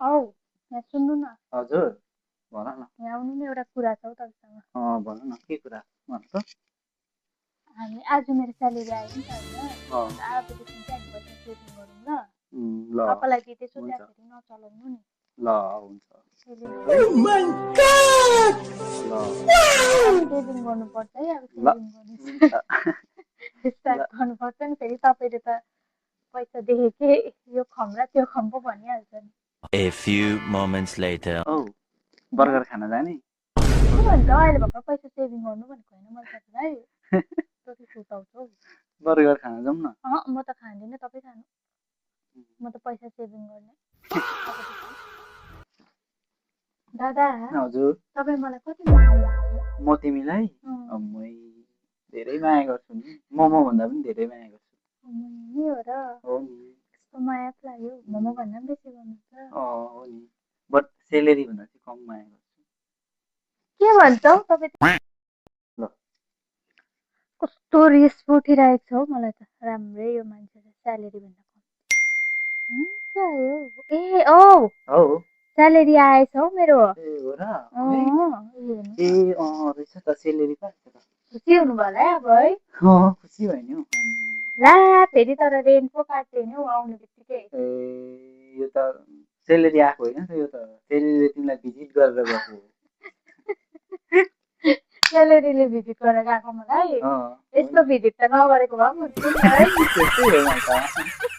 औ यहाँ सुन्नु न हजुर भन न यहाँ आउनु नि एउटा कुरा छ हौ तपाईँसँग भन न के कुरा भन त हामी आज मेरो स्यालेरी आयो नि त होइन अन्त अबदेखि चाहिँ हामी पैसा सेभिङ गरौँ ल ल तपाईँलाई दिँदै सोध्दाखेरि नचलाउनु नि ल हुन्छ सेभिङ गर्नुपर्छ है अब सेभिङ गर्नु स्टार्ट गर्नुपर्छ नि फेरि तपाईँले त पैसा देखेकै यो खम र त्यो खम पो भनिहाल्छ नि A few moments later. Burger खान जाने के भन्छ अहिले भर्खर पैसा सेभिङ गर्नु भनेको होइन मैले तपाईँलाई कति सुताउँछौ बर्गर खान जाउँ न म त खाँदिनँ तपाईँ खानु म त पैसा सेभिङ गर्ने दादा हजुर तपाईँ मलाई कति माग्नुहुन्छ म तिमीलाई धेरै माया गर्छु नि मोमो भन्दा पनि धेरै माया गर्छु नि हो र यस्तो माया पो लाग्यो मोमो भन्दा पनि बेसी गर्नुहुन्छ हो नि बट सेलेरी भन्दा चाहिँ कम माया गर्छु के भन्छौ तपाईँ ल कस्तो रिस उठिरहेको छ हौ मलाई त राम्रै यो मान्छेले स्यालेरी भन्दा कम के आयो ए औ स्यालेरी आएछ हौ मेरो ए हो र ए रहेछ त सेलेरी पो आएछ त खुसी हुनुभयो होला है अब है खुसी भयो नि हौ ला फेरि तर रेन्ट पो काट्यो नि हौ आउने बित्तिकै ए यो त सेलेरी आएको होइन यो त सेलेरीले तिमीलाई भिजिट गरेर गएको सेलेरीले भिजिट गरेर गएको मलाई यस्तो भिजिट त नगरेको भए पनि हुन्थ्यो नि है